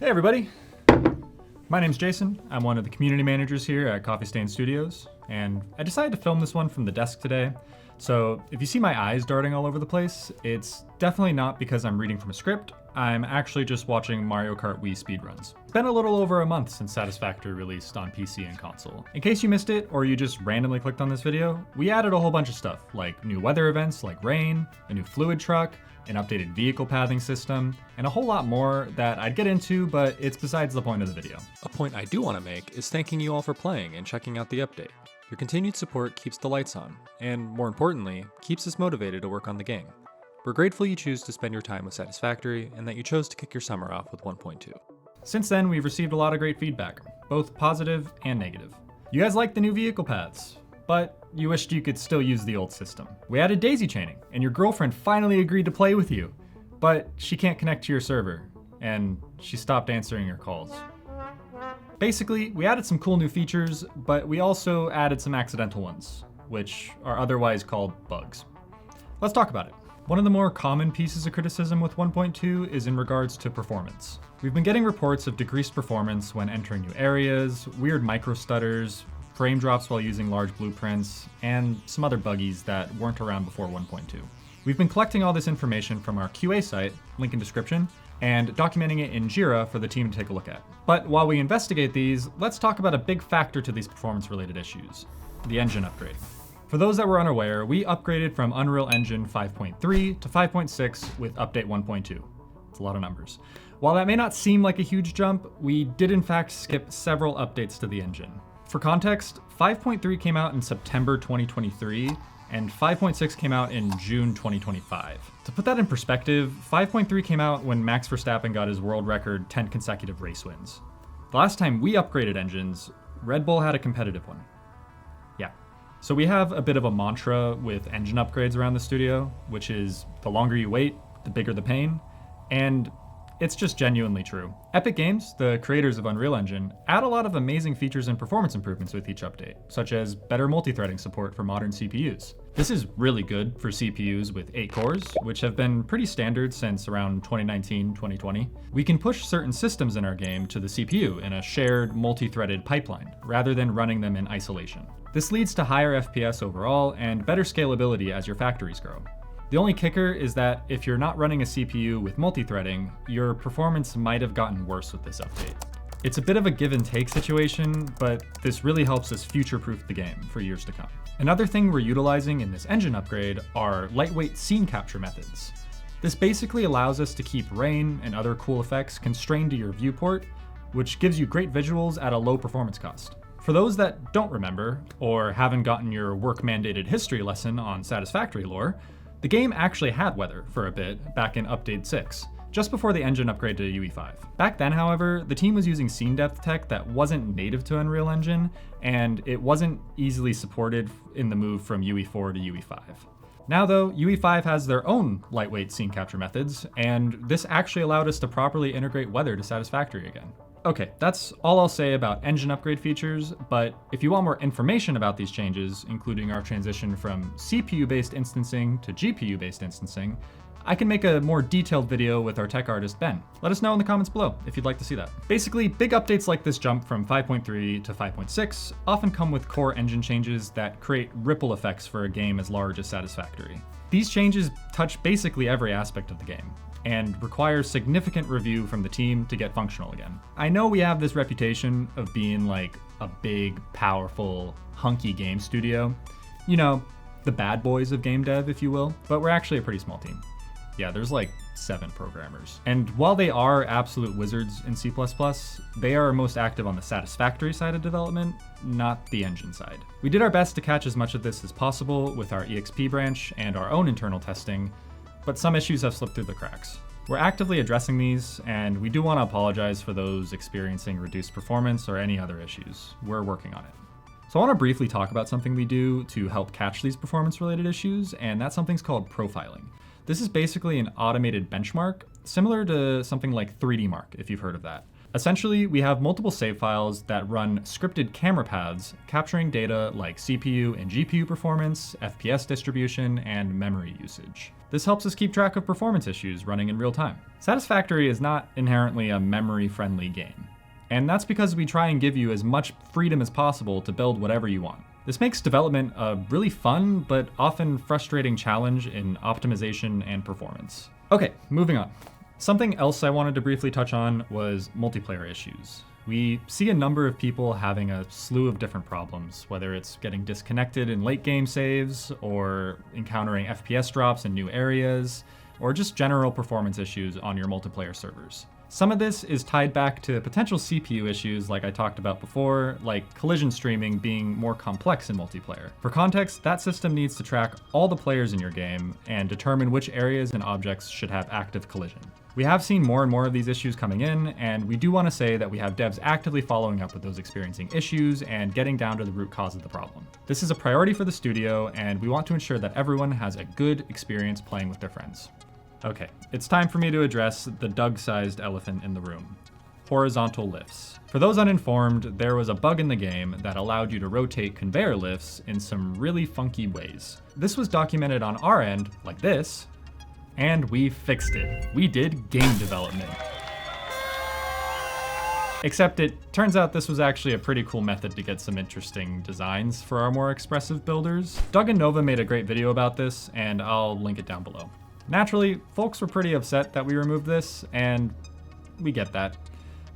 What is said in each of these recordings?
Hey everybody, my name's Jason. I'm one of the community managers here at Coffee Stain Studios, and I decided to film this one from the desk today. So if you see my eyes darting all over the place, it's definitely not because I'm reading from a script. I'm actually just watching Mario Kart Wii speedruns. It's been a little over a month since Satisfactory released on PC and console. In case you missed it, or you just randomly clicked on this video, we added a whole bunch of stuff, like new weather events like rain, a new fluid truck, an updated vehicle pathing system, and a whole lot more that I'd get into, but it's besides the point of the video. A point I do want to make is thanking you all for playing and checking out the update. Your continued support keeps the lights on, and more importantly, keeps us motivated to work on the game. We're grateful you choose to spend your time with Satisfactory and that you chose to kick your summer off with 1.2. Since then, we've received a lot of great feedback, both positive and negative. You guys like the new vehicle paths, but you wished you could still use the old system. We added daisy chaining, and your girlfriend finally agreed to play with you, but she can't connect to your server, and she stopped answering your calls. Basically, we added some cool new features, but we also added some accidental ones, which are otherwise called bugs. Let's talk about it. One of the more common pieces of criticism with 1.2 is in regards to performance. We've been getting reports of decreased performance when entering new areas, weird micro stutters, frame drops while using large blueprints, and some other buggies that weren't around before 1.2. We've been collecting all this information from our QA site, link in description, and documenting it in Jira for the team to take a look at. But while we investigate these, let's talk about a big factor to these performance-related issues, the engine upgrade. For those that were unaware, we upgraded from Unreal Engine 5.3 to 5.6 with update 1.2. It's a lot of numbers. While that may not seem like a huge jump, we did in fact skip several updates to the engine. For context, 5.3 came out in September 2023, and 5.6 came out in June 2025. To put that in perspective, 5.3 came out when Max Verstappen got his world record 10 consecutive race wins. The last time we upgraded engines, Red Bull had a competitive one. Yeah. So we have a bit of a mantra with engine upgrades around the studio, which is the longer you wait, the bigger the pain, and it's just genuinely true. Epic Games, the creators of Unreal Engine, add a lot of amazing features and performance improvements with each update, such as better multi-threading support for modern CPUs. This is really good for CPUs with 8 cores, which have been pretty standard since around 2019-2020. We can push certain systems in our game to the CPU in a shared multi-threaded pipeline, rather than running them in isolation. This leads to higher FPS overall and better scalability as your factories grow. The only kicker is that if you're not running a CPU with multi-threading, your performance might have gotten worse with this update. It's a bit of a give and take situation, but this really helps us future-proof the game for years to come. Another thing we're utilizing in this engine upgrade are lightweight scene capture methods. This basically allows us to keep rain and other cool effects constrained to your viewport, which gives you great visuals at a low performance cost. For those that don't remember, or haven't gotten your work-mandated history lesson on Satisfactory lore, the game actually had weather for a bit back in Update 6, just before the engine upgrade to UE5. Back then, however, the team was using scene depth tech that wasn't native to Unreal Engine, and it wasn't easily supported in the move from UE4 to UE5. Now though, UE5 has their own lightweight scene capture methods, and this actually allowed us to properly integrate weather to Satisfactory again. Okay, that's all I'll say about engine upgrade features, but if you want more information about these changes, including our transition from CPU-based instancing to GPU-based instancing, I can make a more detailed video with our tech artist, Ben. Let us know in the comments below if you'd like to see that. Basically, big updates like this jump from 5.3 to 5.6 often come with core engine changes that create ripple effects for a game as large as Satisfactory. These changes touch basically every aspect of the game, and requires significant review from the team to get functional again. I know we have this reputation of being like a big, powerful, hunky game studio. You know, the bad boys of game dev, if you will, but we're actually a pretty small team. Yeah, there's like 7 programmers. And while they are absolute wizards in C++, they are most active on the Satisfactory side of development, not the engine side. We did our best to catch as much of this as possible with our EXP branch and our own internal testing, but some issues have slipped through the cracks. We're actively addressing these, and we do want to apologize for those experiencing reduced performance or any other issues. We're working on it. So I want to briefly talk about something we do to help catch these performance-related issues, and that something's called profiling. This is basically an automated benchmark, similar to something like 3D Mark, if you've heard of that. Essentially, we have multiple save files that run scripted camera paths, capturing data like CPU and GPU performance, FPS distribution, and memory usage. This helps us keep track of performance issues running in real time. Satisfactory is not inherently a memory-friendly game, and that's because we try and give you as much freedom as possible to build whatever you want. This makes development a really fun, but often frustrating challenge in optimization and performance. Okay, moving on. Something else I wanted to briefly touch on was multiplayer issues. We see a number of people having a slew of different problems, whether it's getting disconnected in late game saves, or encountering FPS drops in new areas, or just general performance issues on your multiplayer servers. Some of this is tied back to potential CPU issues like I talked about before, like collision streaming being more complex in multiplayer. For context, that system needs to track all the players in your game and determine which areas and objects should have active collision. We have seen more and more of these issues coming in, and we do want to say that we have devs actively following up with those experiencing issues and getting down to the root cause of the problem. This is a priority for the studio, and we want to ensure that everyone has a good experience playing with their friends. Okay, it's time for me to address the Doug-sized elephant in the room: horizontal lifts. For those uninformed, there was a bug in the game that allowed you to rotate conveyor lifts in some really funky ways. This was documented on our end, like this, and we fixed it. We did game development. Except it turns out this was actually a pretty cool method to get some interesting designs for our more expressive builders. Doug and Nova made a great video about this, and I'll link it down below. Naturally, folks were pretty upset that we removed this, and we get that.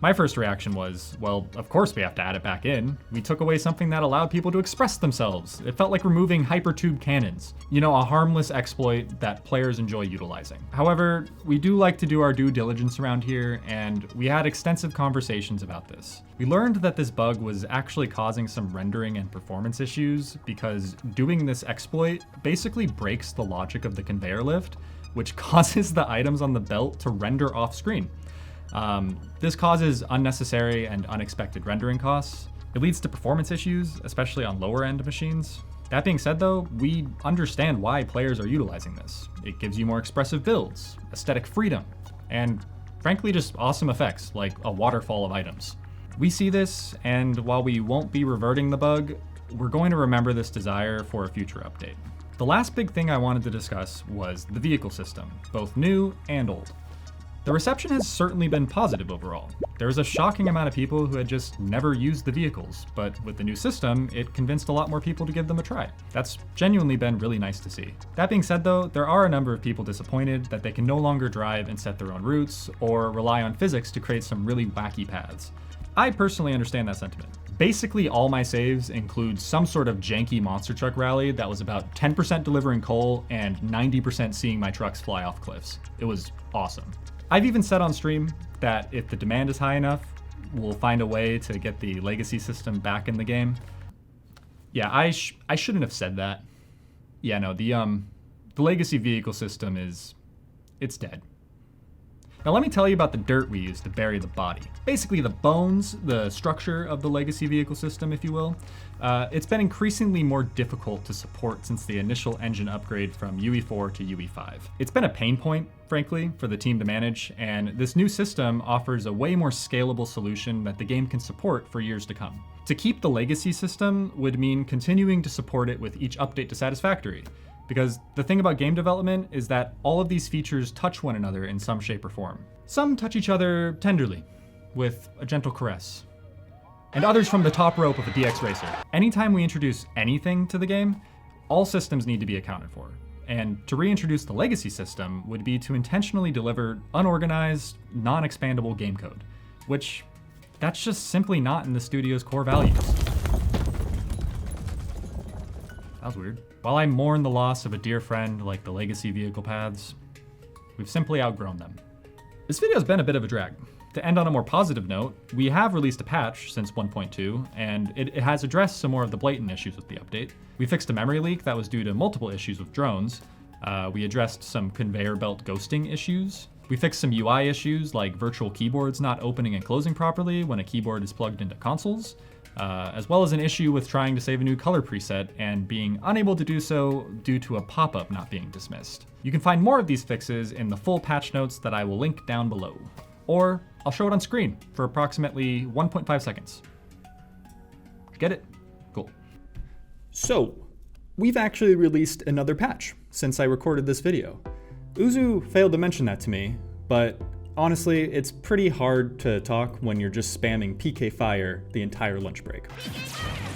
My first reaction was, well, of course we have to add it back in. We took away something that allowed people to express themselves. It felt like removing hypertube cannons. You know, a harmless exploit that players enjoy utilizing. However, we do like to do our due diligence around here, and we had extensive conversations about this. We learned that this bug was actually causing some rendering and performance issues because doing this exploit basically breaks the logic of the conveyor lift, which causes the items on the belt to render off screen. This causes unnecessary and unexpected rendering costs. It leads to performance issues, especially on lower end machines. That being said though, we understand why players are utilizing this. It gives you more expressive builds, aesthetic freedom, and frankly just awesome effects like a waterfall of items. We see this, and while we won't be reverting the bug, we're going to remember this desire for a future update. The last big thing I wanted to discuss was the vehicle system, both new and old. The reception has certainly been positive overall. There was a shocking amount of people who had just never used the vehicles, but with the new system, it convinced a lot more people to give them a try. That's genuinely been really nice to see. That being said though, there are a number of people disappointed that they can no longer drive and set their own routes, or rely on physics to create some really wacky paths. I personally understand that sentiment. Basically all my saves include some sort of janky monster truck rally that was about 10% delivering coal and 90% seeing my trucks fly off cliffs. It was awesome. I've even said on stream that if the demand is high enough, we'll find a way to get the legacy system back in the game. Yeah, I shouldn't have said that. Yeah, no, the legacy vehicle system it's dead. Now let me tell you about the dirt we used to bury the body. Basically the bones, the structure of the legacy vehicle system, if you will. It's been increasingly more difficult to support since the initial engine upgrade from UE4 to UE5. It's been a pain point, frankly, for the team to manage, and this new system offers a way more scalable solution that the game can support for years to come. To keep the legacy system would mean continuing to support it with each update to Satisfactory. Because the thing about game development is that all of these features touch one another in some shape or form. Some touch each other tenderly, with a gentle caress, and others from the top rope of a DX racer. Anytime we introduce anything to the game, all systems need to be accounted for. And to reintroduce the legacy system would be to intentionally deliver unorganized, non-expandable game code, which that's just simply not in the studio's core values. That was weird. While I mourn the loss of a dear friend like the legacy vehicle paths, we've simply outgrown them. This video's been a bit of a drag. To end on a more positive note, we have released a patch since 1.2, and it has addressed some more of the blatant issues with the update. We fixed a memory leak that was due to multiple issues with drones. We addressed some conveyor belt ghosting issues. We fixed some UI issues like virtual keyboards not opening and closing properly when a keyboard is plugged into consoles. As well as an issue with trying to save a new color preset and being unable to do so due to a pop-up not being dismissed. You can find more of these fixes in the full patch notes that I will link down below. Or I'll show it on screen for approximately 1.5 seconds. Get it? Cool. So, we've actually released another patch since I recorded this video. Uzu failed to mention that to me, but honestly, it's pretty hard to talk when you're just spamming PK Fire the entire lunch break.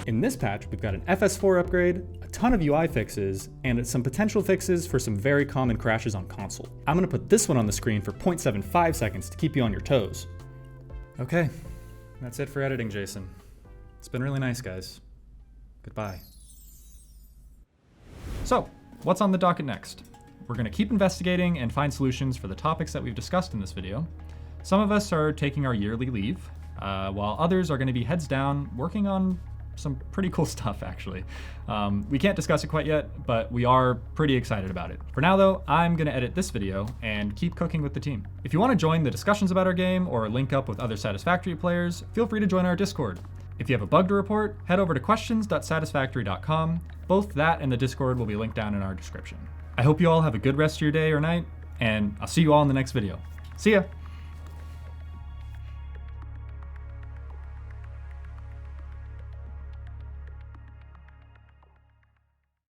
In this patch, we've got an FS4 upgrade, a ton of UI fixes, and some potential fixes for some very common crashes on console. I'm gonna put this one on the screen for 0.75 seconds to keep you on your toes. Okay, that's it for editing, Jason. It's been really nice, guys. Goodbye. So, what's on the docket next? We're gonna keep investigating and find solutions for the topics that we've discussed in this video. Some of us are taking our yearly leave, while others are gonna be heads down working on some pretty cool stuff, actually. We can't discuss it quite yet, but we are pretty excited about it. For now though, I'm gonna edit this video and keep cooking with the team. If you wanna join the discussions about our game or link up with other Satisfactory players, feel free to join our Discord. If you have a bug to report, head over to questions.satisfactory.com. Both that and the Discord will be linked down in our description. I hope you all have a good rest of your day or night, and I'll see you all in the next video. See ya!